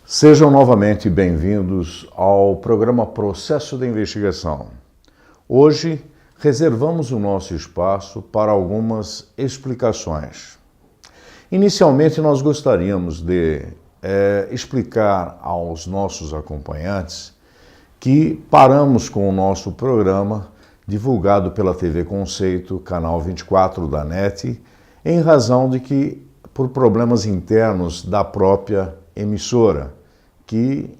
Sejam novamente bem-vindos ao programa Processo de Investigação. Hoje, reservamos o nosso espaço para algumas explicações. Inicialmente, nós gostaríamos de explicar aos nossos acompanhantes que paramos com o nosso programa, divulgado pela TV Conceito, canal 24 da NET, em razão de que, por problemas internos da própria emissora, que,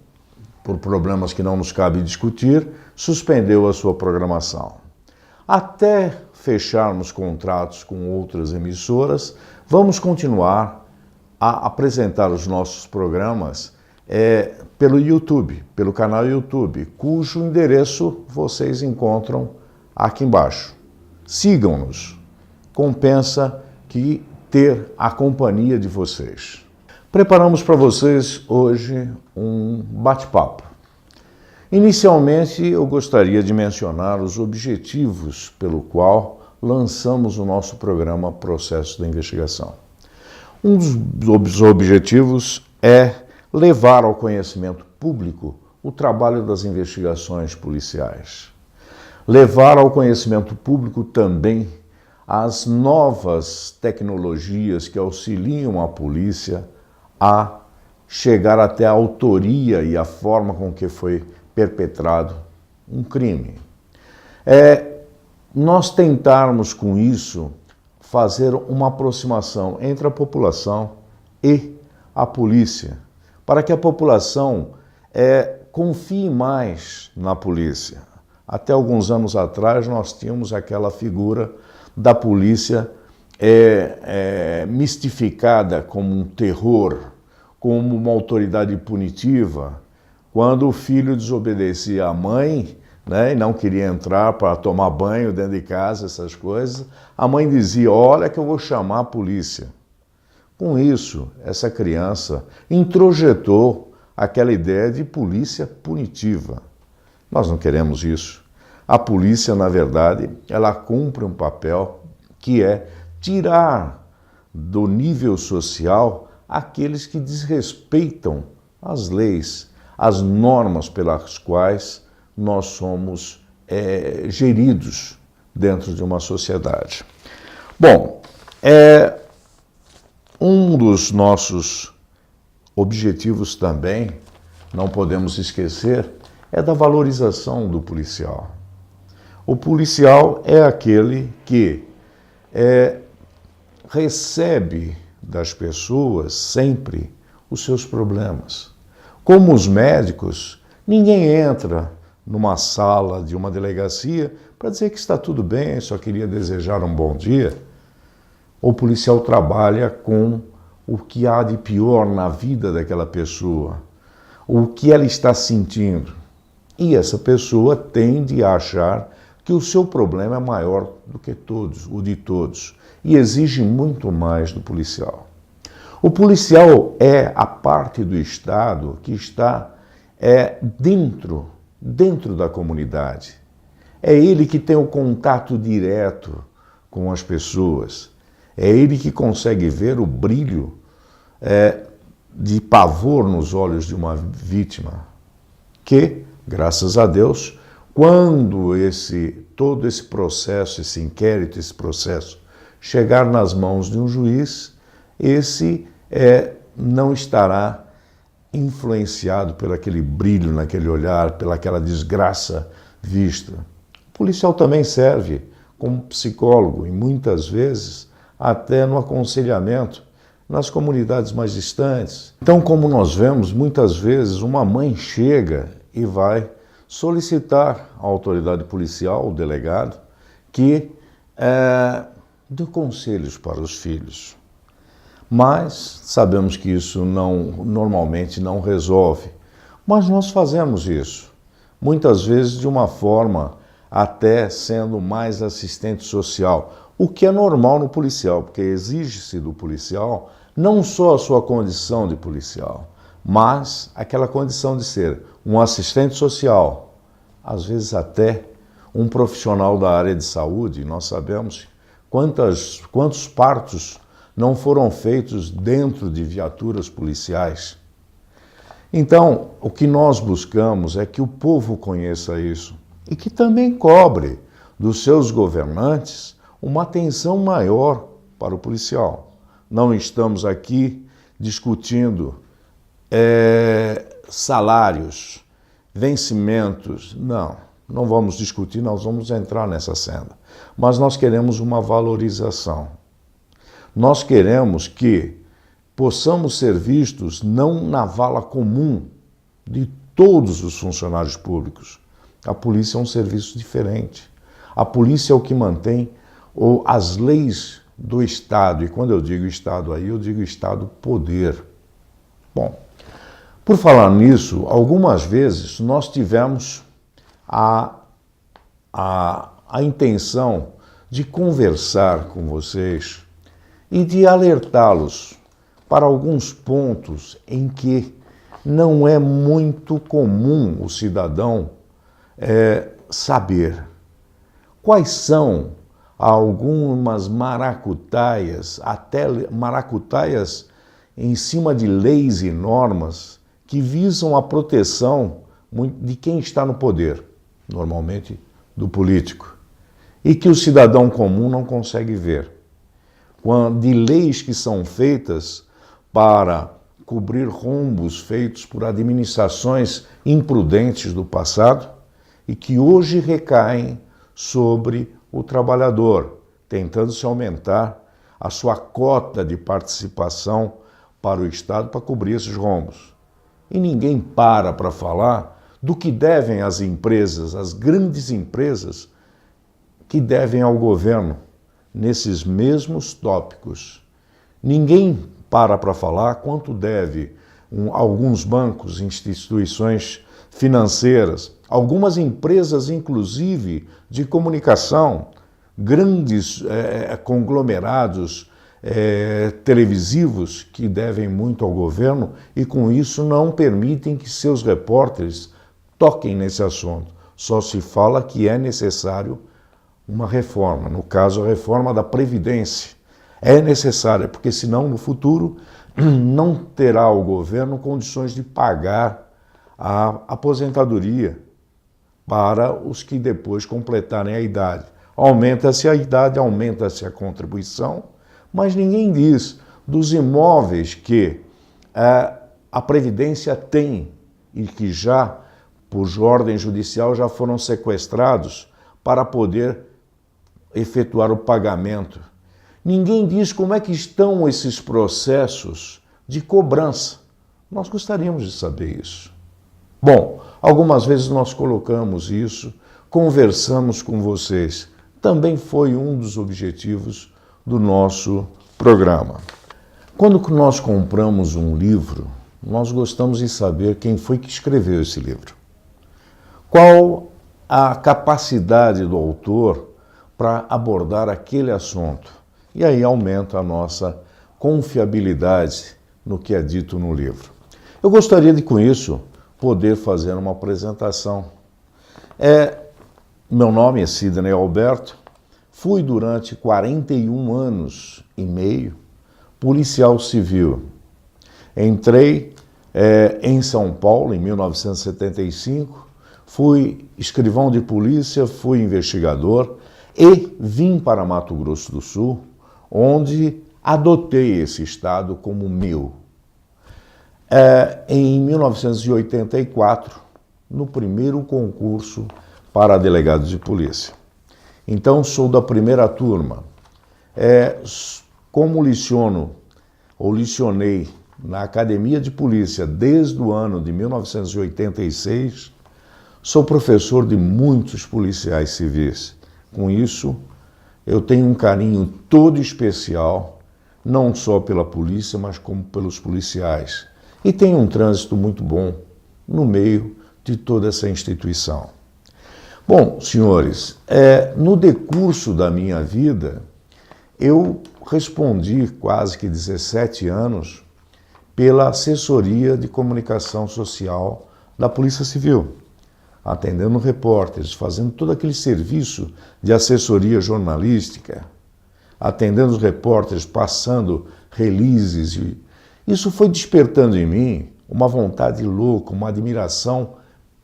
por problemas que não nos cabe discutir, suspendeu a sua programação. Até fecharmos contratos com outras emissoras, vamos continuar a apresentar os nossos programas pelo YouTube, pelo canal YouTube, cujo endereço vocês encontram aqui embaixo. Sigam-nos. Compensa que ter a companhia de vocês. Preparamos para vocês hoje um bate-papo. Inicialmente, eu gostaria de mencionar os objetivos pelo qual lançamos o nosso programa Processo da Investigação. Um dos objetivos é levar ao conhecimento público o trabalho das investigações policiais. Levar ao conhecimento público também as novas tecnologias que auxiliam a polícia a chegar até a autoria e a forma com que foi perpetrado um crime. Nós tentarmos com isso fazer uma aproximação entre a população e a polícia, para que a população confie mais na polícia. Até alguns anos atrás nós tínhamos aquela figura da polícia mistificada como um terror, como uma autoridade punitiva. Quando o filho desobedecia à mãe, né, e não queria entrar para tomar banho dentro de casa, essas coisas, a mãe dizia: olha que eu vou chamar a polícia. Com isso, essa criança introjetou aquela ideia de polícia punitiva. Nós não queremos isso. A polícia, na verdade, ela cumpre um papel que é tirar do nível social aqueles que desrespeitam as leis, as normas pelas quais nós somos geridos dentro de uma sociedade. Bom, um dos nossos objetivos também, não podemos esquecer, é da valorização do policial. O policial é aquele que recebe das pessoas sempre os seus problemas. Como os médicos, ninguém entra numa sala de uma delegacia para dizer que está tudo bem, só queria desejar um bom dia. O policial trabalha com o que há de pior na vida daquela pessoa, o que ela está sentindo. E essa pessoa tende a achar que o seu problema é maior do que todos, o de todos, e exige muito mais do policial. O policial é a parte do Estado que está dentro da comunidade. É ele que tem o contato direto com as pessoas. É ele que consegue ver o brilho de pavor nos olhos de uma vítima, que, graças a Deus, quando todo esse processo, esse inquérito, esse processo chegar nas mãos de um juiz, esse não estará influenciado por aquele brilho naquele olhar, pelaquela desgraça vista. O policial também serve como psicólogo e muitas vezes até no aconselhamento nas comunidades mais distantes. Então, como nós vemos, muitas vezes uma mãe chega e vai solicitar à autoridade policial, o delegado, que dê conselhos para os filhos. Mas sabemos que isso normalmente não resolve. Mas nós fazemos isso, muitas vezes de uma forma até sendo mais assistente social, o que é normal no policial, porque exige-se do policial não só a sua condição de policial, mas aquela condição de ser um assistente social, às vezes até um profissional da área de saúde. Nós sabemos quantos partos não foram feitos dentro de viaturas policiais. Então, o que nós buscamos é que o povo conheça isso e que também cobre dos seus governantes uma atenção maior para o policial. Não estamos aqui discutindo salários, vencimentos, não vamos discutir, nós vamos entrar nessa senda. Mas nós queremos uma valorização. Nós queremos que possamos ser vistos não na vala comum de todos os funcionários públicos. A polícia é um serviço diferente. A polícia é o que mantém as leis do Estado. E quando eu digo Estado aí, eu digo Estado poder. Bom, por falar nisso, algumas vezes nós tivemos a intenção de conversar com vocês e de alertá-los para alguns pontos em que não é muito comum o cidadão saber. Quais são algumas maracutaias, até maracutaias em cima de leis e normas que visam a proteção de quem está no poder, normalmente do político, e que o cidadão comum não consegue ver. De leis que são feitas para cobrir rombos feitos por administrações imprudentes do passado e que hoje recaem sobre o trabalhador, tentando-se aumentar a sua cota de participação para o Estado para cobrir esses rombos. E ninguém para falar do que devem as empresas, as grandes empresas, que devem ao governo nesses mesmos tópicos. Ninguém para falar quanto deve alguns bancos, instituições financeiras, algumas empresas, inclusive, de comunicação, grandes conglomerados televisivos que devem muito ao governo e, com isso, não permitem que seus repórteres toquem nesse assunto. Só se fala que é necessário uma reforma, no caso, a reforma da Previdência. É necessária, porque senão, no futuro, não terá o governo condições de pagar a aposentadoria para os que depois completarem a idade. Aumenta-se a idade, aumenta-se a contribuição, mas ninguém diz dos imóveis que a Previdência tem e que já, por ordem judicial, já foram sequestrados para poder efetuar o pagamento. Ninguém diz como é que estão esses processos de cobrança. Nós gostaríamos de saber isso. Bom, algumas vezes nós colocamos isso, conversamos com vocês. Também foi um dos objetivos do nosso programa. Quando nós compramos um livro, nós gostamos de saber quem foi que escreveu esse livro. Qual a capacidade do autor para abordar aquele assunto. E aí aumenta a nossa confiabilidade no que é dito no livro. Eu gostaria de, com isso, poder fazer uma apresentação. Meu nome é Sidney Alberto, fui durante 41 anos e meio policial civil. Entrei em São Paulo em 1975, fui escrivão de polícia, fui investigador e vim para Mato Grosso do Sul, onde adotei esse estado como meu. Em 1984, no primeiro concurso para delegado de polícia. Então, sou da primeira turma. Como licionei na Academia de Polícia desde o ano de 1986, sou professor de muitos policiais civis. Com isso, eu tenho um carinho todo especial, não só pela polícia, mas como pelos policiais. E tenho um trânsito muito bom no meio de toda essa instituição. Bom, senhores, no decurso da minha vida, eu respondi quase que 17 anos pela assessoria de comunicação social da Polícia Civil, atendendo repórteres, fazendo todo aquele serviço de assessoria jornalística, atendendo os repórteres, passando releases. Isso foi despertando em mim uma vontade louca, uma admiração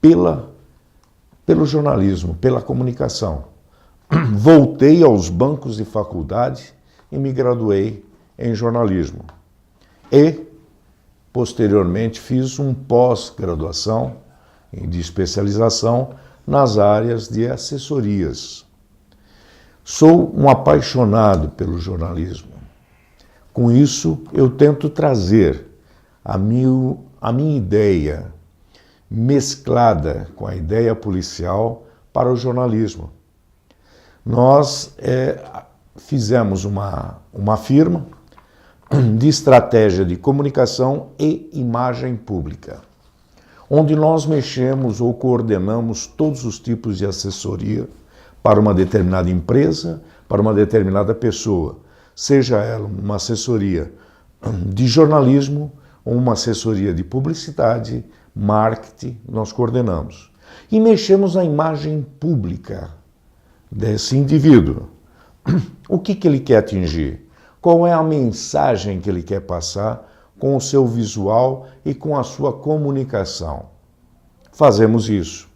pelo jornalismo, pela comunicação. Voltei aos bancos de faculdade e me graduei em jornalismo. E, posteriormente, fiz um pós-graduação de especialização nas áreas de assessorias. Sou um apaixonado pelo jornalismo. Com isso, eu tento trazer a minha ideia mesclada com a ideia policial para o jornalismo. Nós fizemos uma firma de estratégia de comunicação e imagem pública, onde nós mexemos ou coordenamos todos os tipos de assessoria para uma determinada empresa, para uma determinada pessoa, seja ela uma assessoria de jornalismo ou uma assessoria de publicidade, marketing, nós coordenamos. E mexemos na imagem pública desse indivíduo. O que ele quer atingir? Qual é a mensagem que ele quer passar com o seu visual e com a sua comunicação? Fazemos isso.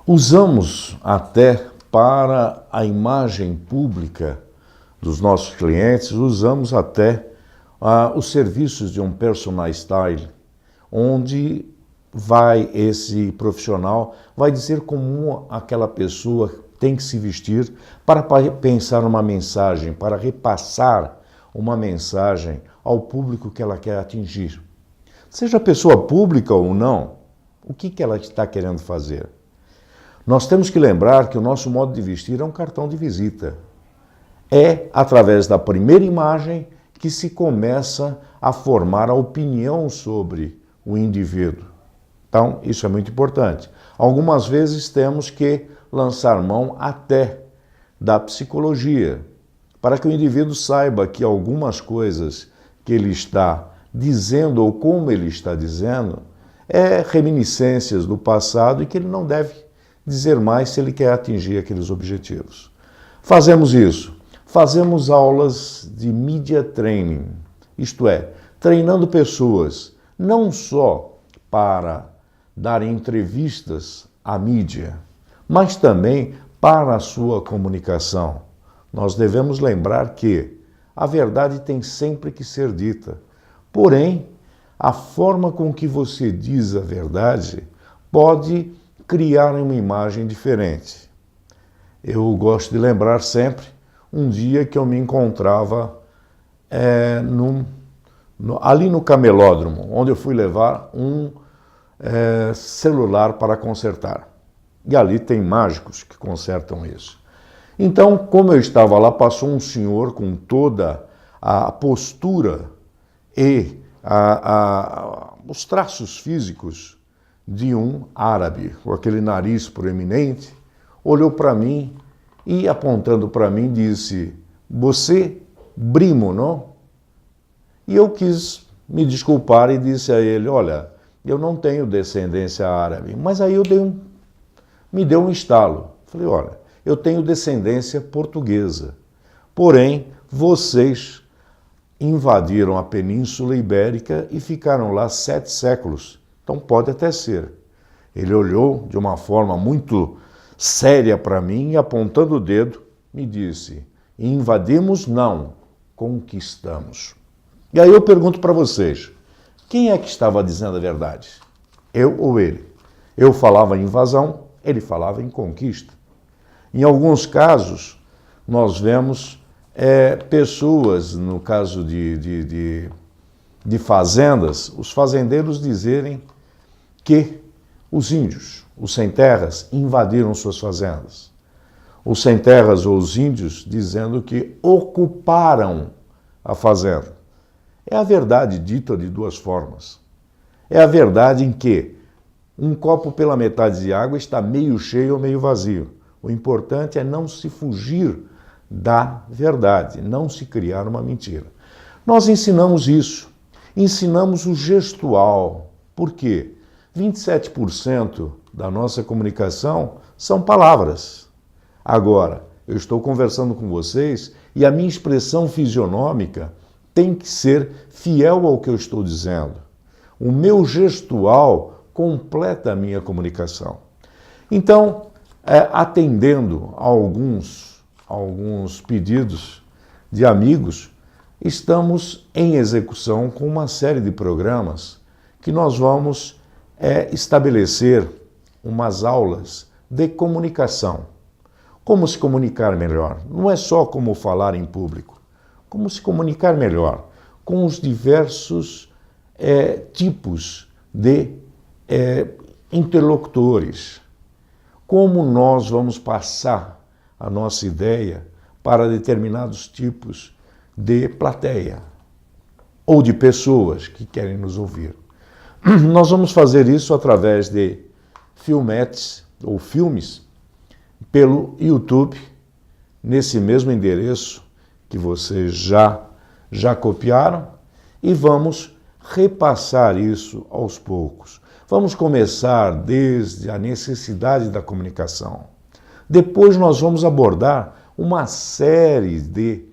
Usamos até para a imagem pública dos nossos clientes, usamos até os serviços de um personal style, onde esse profissional vai dizer como aquela pessoa tem que se vestir para pensar uma mensagem, para repassar uma mensagem ao público que ela quer atingir. Seja pessoa pública ou não, o que ela está querendo fazer? Nós temos que lembrar que o nosso modo de vestir é um cartão de visita. É através da primeira imagem que se começa a formar a opinião sobre o indivíduo. Então, isso é muito importante. Algumas vezes temos que lançar mão até da psicologia, para que o indivíduo saiba que algumas coisas que ele está dizendo ou como ele está dizendo é reminiscências do passado e que ele não deve dizer mais se ele quer atingir aqueles objetivos. Fazemos isso. Fazemos aulas de media training, isto é, treinando pessoas não só para dar entrevistas à mídia, mas também para a sua comunicação. Nós devemos lembrar que a verdade tem sempre que ser dita. Porém, a forma com que você diz a verdade pode criar uma imagem diferente. Eu gosto de lembrar sempre um dia que eu me encontrava ali no camelódromo, onde eu fui levar um celular para consertar. E ali tem mágicos que consertam isso. Então, como eu estava lá, passou um senhor com toda a postura e os traços físicos de um árabe, com aquele nariz proeminente, olhou para mim e, apontando para mim, disse: "Você, primo, não?" E eu quis me desculpar e disse a ele: "Olha, eu não tenho descendência árabe." Mas aí me deu um estalo. Falei: "Olha, eu tenho descendência portuguesa. Porém, vocês invadiram a Península Ibérica e ficaram lá 7 séculos. Então pode até ser." Ele olhou de uma forma muito séria para mim e, apontando o dedo, me disse: "Invadimos não, conquistamos." E aí eu pergunto para vocês, quem é que estava dizendo a verdade? Eu ou ele? Eu falava em invasão, ele falava em conquista. Em alguns casos, nós vemos pessoas, no caso de fazendas, os fazendeiros dizerem que os índios, os sem-terras, invadiram suas fazendas. Os sem-terras ou os índios dizendo que ocuparam a fazenda. É a verdade dita de duas formas. É a verdade em que um copo pela metade de água está meio cheio ou meio vazio. O importante é não se fugir da verdade, não se criar uma mentira. Nós ensinamos isso, ensinamos o gestual. Por quê? 27% da nossa comunicação são palavras. Agora, eu estou conversando com vocês e a minha expressão fisionômica tem que ser fiel ao que eu estou dizendo. O meu gestual completa a minha comunicação. Então, atendendo a alguns pedidos de amigos, estamos em execução com uma série de programas que nós vamos estabelecer umas aulas de comunicação. Como se comunicar melhor? Não é só como falar em público, como se comunicar melhor com os diversos tipos de interlocutores. Como nós vamos passar a nossa ideia para determinados tipos de plateia ou de pessoas que querem nos ouvir. Nós vamos fazer isso através de filmetes ou filmes pelo YouTube, nesse mesmo endereço que vocês já copiaram, e vamos repassar isso aos poucos. Vamos começar desde a necessidade da comunicação. Depois nós vamos abordar uma série de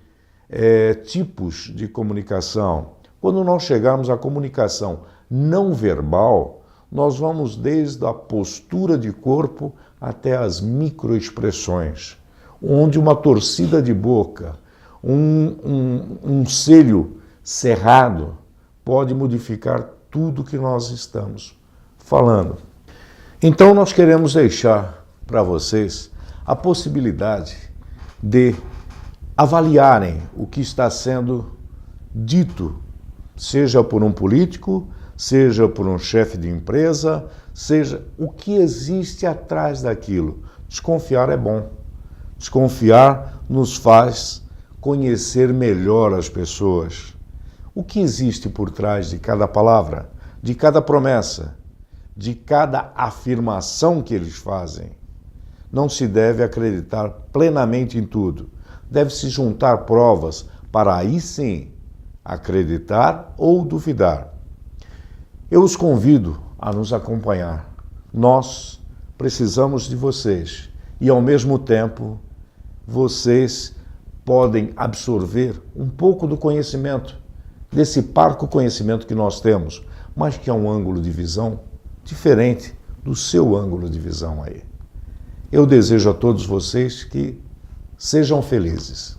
tipos de comunicação. Quando nós chegarmos à comunicação não verbal, nós vamos desde a postura de corpo até as microexpressões, onde uma torcida de boca, um cílio cerrado pode modificar tudo que nós estamos falando. Então nós queremos deixar para vocês a possibilidade de avaliarem o que está sendo dito, seja por um político, seja por um chefe de empresa, seja o que existe atrás daquilo. Desconfiar é bom. Desconfiar nos faz conhecer melhor as pessoas. O que existe por trás de cada palavra, de cada promessa, de cada afirmação que eles fazem. Não se deve acreditar plenamente em tudo. Deve-se juntar provas para aí sim acreditar ou duvidar. Eu os convido a nos acompanhar. Nós precisamos de vocês e, ao mesmo tempo, vocês podem absorver um pouco do conhecimento, desse parco conhecimento que nós temos, mas que é um ângulo de visão diferente do seu ângulo de visão aí. Eu desejo a todos vocês que sejam felizes.